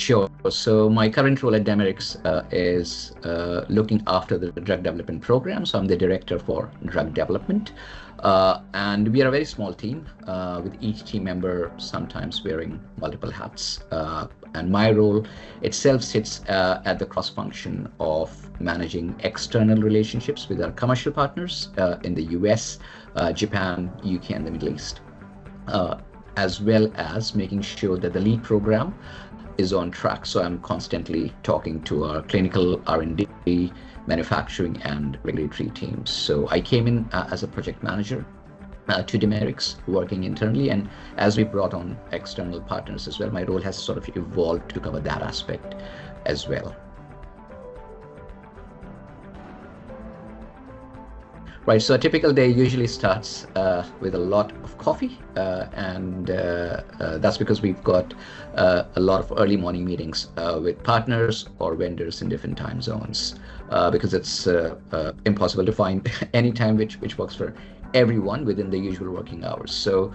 Sure. So my current role at Dimerix is looking after the drug development program. So I'm the director for drug development. And we are a very small team with each team member sometimes wearing multiple hats. And my role itself sits at the cross function of managing external relationships with our commercial partners in the US, Japan, UK, and the Middle East, as well as making sure that the lead program is on track. So I'm constantly talking to our clinical R&D, manufacturing, and regulatory teams. So I came in as a project manager to Dimerix, working internally, and as we brought on external partners as well, my role has sort of evolved to cover that aspect as well. Right, so a typical day usually starts with a lot of coffee, and that's because we've got a lot of early morning meetings with partners or vendors in different time zones, because it's impossible to find any time which works for everyone within the usual working hours. So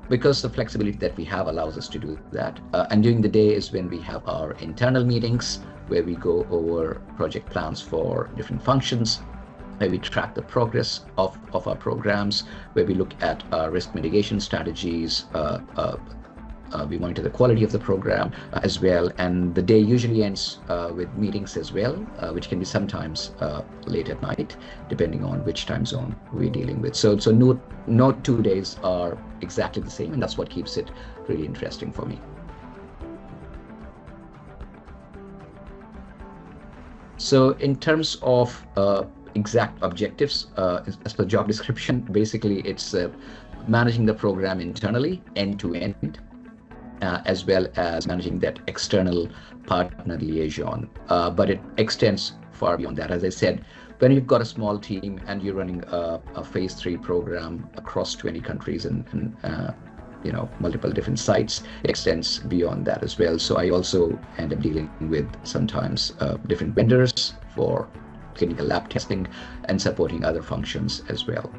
because the flexibility that we have allows us to do that, and during the day is when we have our internal meetings where we go over project plans for different functions, where we track the progress of our programs, where we look at risk mitigation strategies, we monitor the quality of the program as well. And the day usually ends with meetings as well, which can be sometimes late at night, depending on which time zone we're dealing with. So no 2 days are exactly the same, and that's what keeps it really interesting for me. So in terms of exact objectives, as per job description, basically it's managing the program internally end to end, as well as managing that external partner liaison. But it extends far beyond that. As I said, when you've got a small team and you're running a phase 3 program across 20 countries and multiple different sites, it extends beyond that as well. So I also end up dealing with sometimes different vendors for clinical lab testing and supporting other functions as well.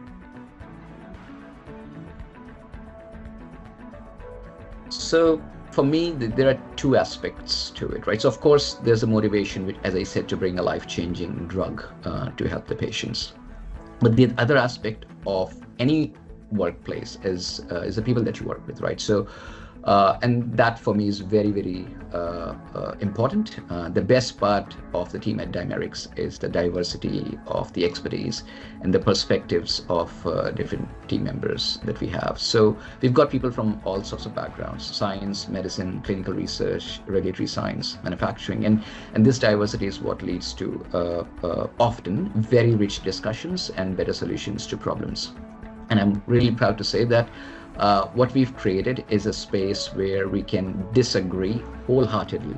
So for me, there are two aspects to it, right? So of course, there's a motivation, which, as I said, to bring a life-changing drug to help the patients. But the other aspect of any workplace is the people that you work with, right? So and that for me is very, very important. The best part of the team at Dimerix is the diversity of the expertise and the perspectives of different team members that we have. So we've got people from all sorts of backgrounds: science, medicine, clinical research, regulatory science, manufacturing, and this diversity is what leads to often very rich discussions and better solutions to problems. And I'm really proud to say that what we've created is a space where we can disagree wholeheartedly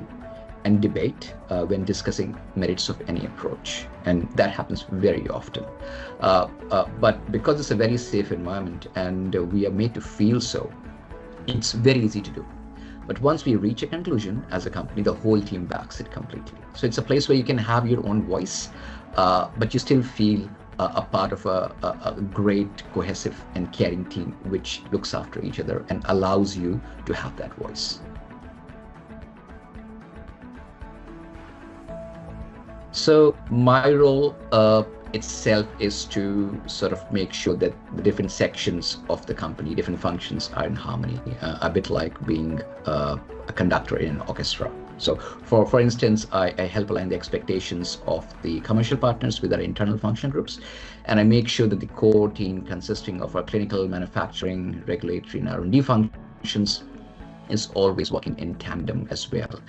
and debate when discussing merits of any approach. And that happens very often. But because it's a very safe environment and we are made to feel so, it's very easy to do. But once we reach a conclusion as a company, the whole team backs it completely. So it's a place where you can have your own voice, but you still feel a part of a great, cohesive, and caring team which looks after each other and allows you to have that voice. So my role itself is to sort of make sure that the different sections of the company, different functions are in harmony, a bit like being a conductor in an orchestra. So for instance, I help align the expectations of the commercial partners with our internal function groups, and I make sure that the core team consisting of our clinical, manufacturing, regulatory, and R&D functions is always working in tandem as well,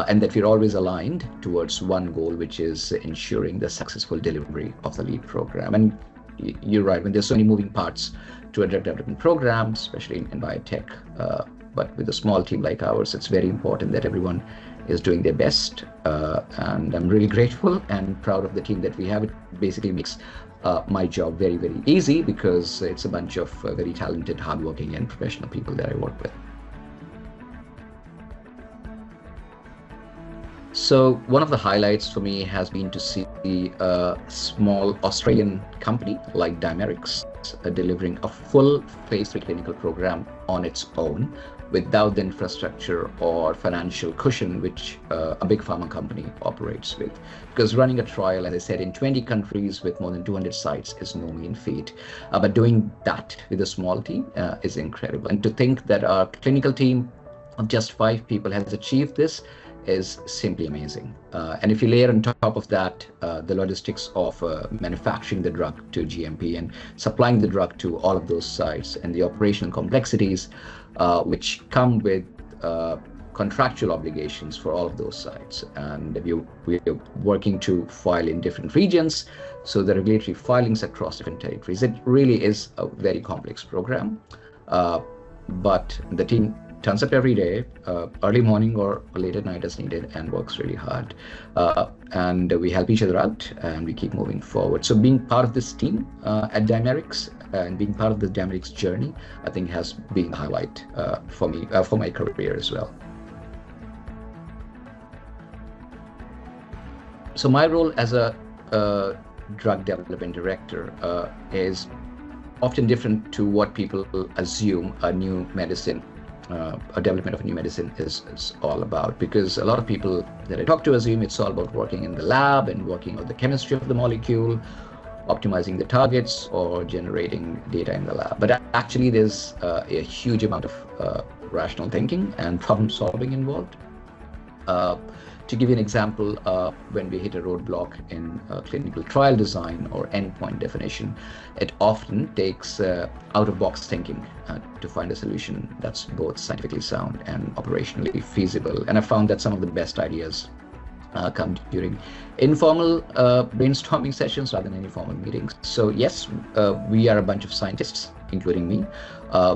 and that we're always aligned towards one goal, which is ensuring the successful delivery of the lead program. And you're right, when there's so many moving parts to a drug development program, especially in biotech, but with a small team like ours, it's very important that everyone is doing their best, and I'm really grateful and proud of the team that we have. It basically makes my job very, very easy because it's a bunch of very talented, hardworking, and professional people that I work with. So one of the highlights for me has been to see a small Australian company like Dimerix delivering a full phase 3 clinical program on its own without the infrastructure or financial cushion which a big pharma company operates with. Because running a trial, as I said, in 20 countries with more than 200 sites is no mean feat. But doing that with a small team is incredible. And to think that our clinical team of just 5 people has achieved this is simply amazing. And if you layer on top of that the logistics of manufacturing the drug to GMP and supplying the drug to all of those sites, and the operational complexities which come with contractual obligations for all of those sites, and we're working to file in different regions, so the regulatory filings across different territories. It really is a very complex program, but the team turns up every day, early morning or late at night as needed, and works really hard. And we help each other out, and we keep moving forward. So being part of this team at Dimerix and being part of the Dimerix journey, I think has been a highlight for me, for my career as well. So my role as a drug development director is often different to what people assume a new medicine, a development of a new medicine is all about, because a lot of people that I talk to assume it's all about working in the lab and working out the chemistry of the molecule, optimizing the targets, or generating data in the lab. But actually there's a huge amount of rational thinking and problem solving involved. To give you an example, when we hit a roadblock in clinical trial design or endpoint definition, it often takes out-of-box thinking to find a solution that's both scientifically sound and operationally feasible. And I found that some of the best ideas come during informal brainstorming sessions rather than any formal meetings. So yes, we are a bunch of scientists, including me.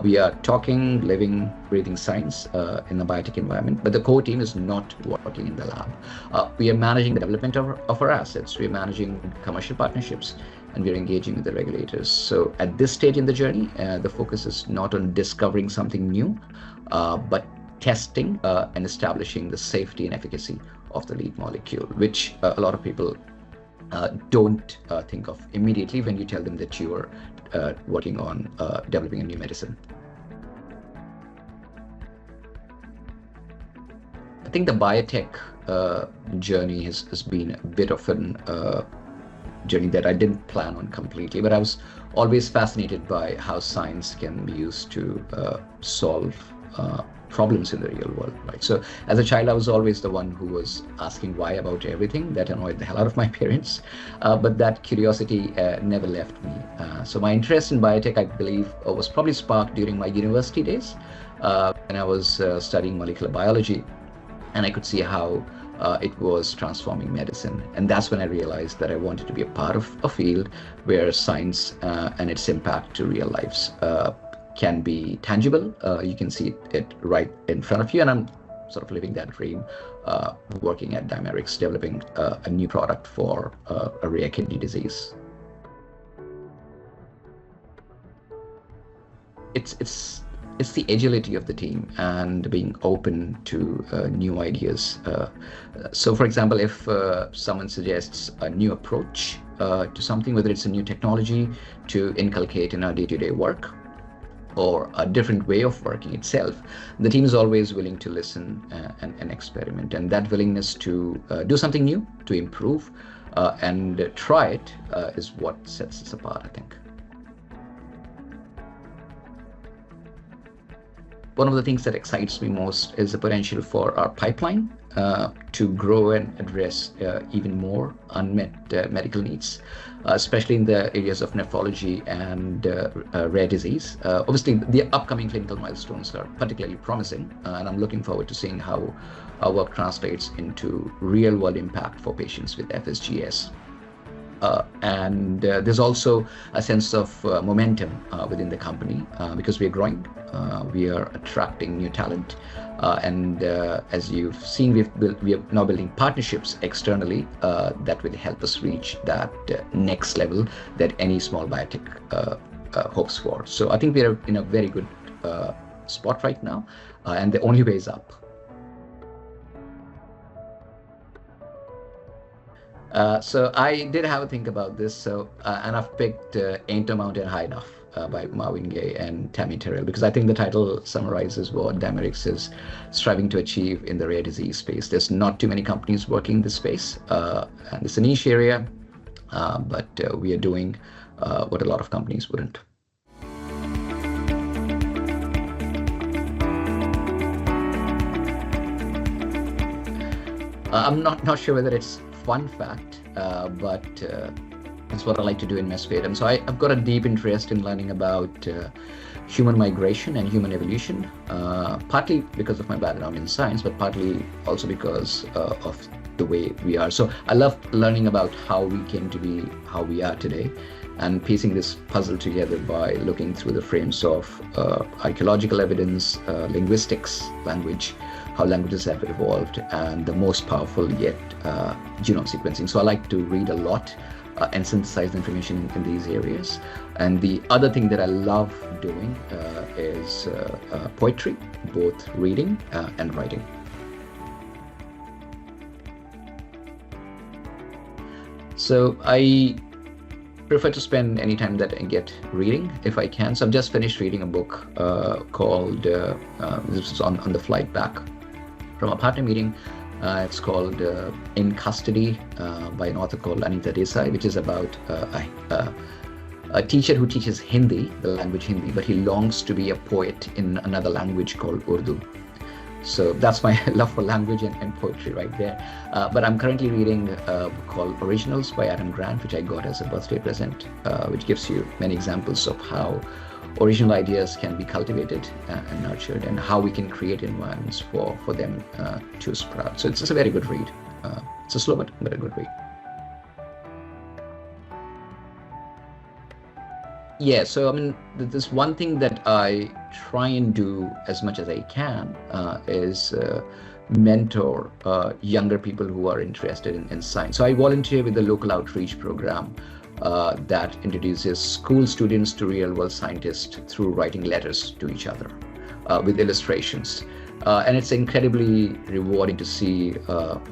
We are talking, living, breathing science in the biotech environment, but the core team is not working in the lab. We are managing the development of our assets, we are managing commercial partnerships, and we are engaging with the regulators. So at this stage in the journey, the focus is not on discovering something new, but testing and establishing the safety and efficacy of the lead molecule, which a lot of people don't think of immediately when you tell them that you are working on developing a new medicine. I think the biotech journey has been a bit of a journey that I didn't plan on completely, but I was always fascinated by how science can be used to solve problems in the real world, right? So as a child, I was always the one who was asking why about everything. That annoyed the hell out of my parents, but that curiosity never left me. So my interest in biotech, I believe, was probably sparked during my university days when I was studying molecular biology, and I could see how it was transforming medicine. And that's when I realized that I wanted to be a part of a field where science and its impact to real lives can be tangible. You can see it right in front of you, and I'm sort of living that dream, working at Dimerix, developing a new product for a rare kidney disease. It's the agility of the team and being open to new ideas. So for example, if someone suggests a new approach to something, whether it's a new technology to inculcate in our day-to-day work, or a different way of working itself, the team is always willing to listen and experiment. And that willingness to do something new, to improve and try it is what sets us apart, I think. One of the things that excites me most is the potential for our pipeline to grow and address even more unmet medical needs, especially in the areas of nephrology and rare disease. Obviously, the upcoming clinical milestones are particularly promising, and I'm looking forward to seeing how our work translates into real-world impact for patients with FSGS. And there's also a sense of momentum within the company because we are growing, we are attracting new talent, and as you've seen, we are now building partnerships externally that will help us reach that next level that any small biotech hopes for. So I think we are in a very good spot right now, and the only way is up. So I did have a think about this. So and I've picked Ain't No Mountain High Enough. by Marvin Gaye and Tammy Terrell, because I think the title summarizes what Dimerix is striving to achieve in the rare disease space. There's not too many companies working in this space, and it's a niche area, but we are doing what a lot of companies wouldn't. I'm not sure whether it's fun fact, but that's what I like to do in Mesfadem. So I've got a deep interest in learning about human migration and human evolution, partly because of my background in science, but partly also because of the way we are. So I love learning about how we came to be how we are today, and piecing this puzzle together by looking through the frames of archaeological evidence, linguistics, language, how languages have evolved, and the most powerful yet, genome sequencing. So I like to read a lot and synthesize information in these areas. And the other thing that I love doing is poetry, both reading and writing. So I prefer to spend any time that I get reading if I can. So I've just finished reading a book called, this was on the flight back from a partner meeting. It's called In Custody by an author called Anita Desai, which is about a teacher who teaches Hindi, the language Hindi, but he longs to be a poet in another language called Urdu. So that's my love for language and poetry right there. But I'm currently reading a book called Originals by Adam Grant, which I got as a birthday present, which gives you many examples of how original ideas can be cultivated and nurtured, and how we can create environments for them to sprout. So it's a very good read. It's a slow but a good read. Yeah, so I mean, there's one thing that I try and do as much as I can is mentor younger people who are interested in science. So I volunteer with the local outreach program that introduces school students to real-world scientists through writing letters to each other with illustrations. And it's incredibly rewarding to see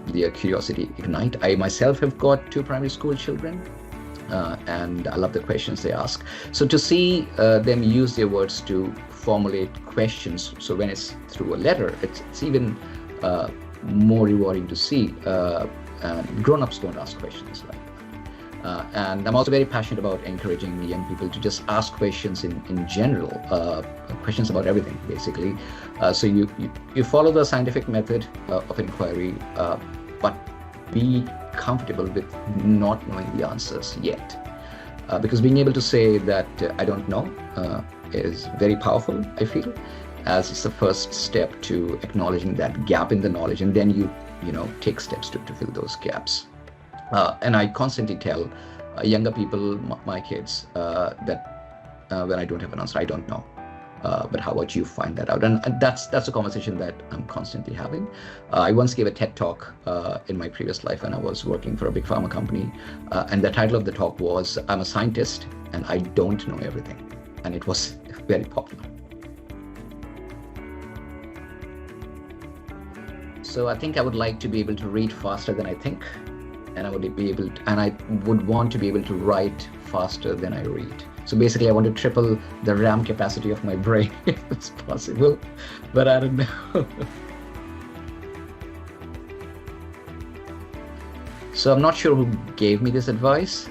their curiosity ignite. I myself have got 2 primary school children, and I love the questions they ask. So to see them use their words to formulate questions, so when it's through a letter, it's even more rewarding to see. Grown-ups don't ask questions like that. And I'm also very passionate about encouraging young people to just ask questions in general, questions about everything, basically. So you follow the scientific method of inquiry, but be comfortable with not knowing the answers yet. Because being able to say that I don't know is very powerful, I feel, as it's the first step to acknowledging that gap in the knowledge, and then you take steps to fill those gaps. And I constantly tell younger people, my kids, that when I don't have an answer, I don't know. But how about you find that out? And that's a conversation that I'm constantly having. I once gave a TED talk in my previous life when I was working for a big pharma company. And the title of the talk was, I'm a scientist and I don't know everything. And it was very popular. So I think I would like to be able to read faster than I think. And I would want to be able to write faster than I read. So basically, I want to triple the RAM capacity of my brain if it's possible, but I don't know. So I'm not sure who gave me this advice.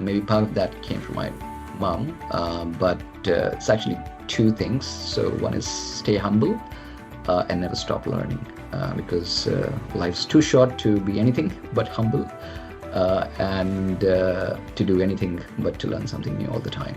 Maybe part of that came from my mom, but it's actually 2 things. So one is stay humble and never stop learning, because life's too short to be anything but humble. And to do anything but to learn something new all the time.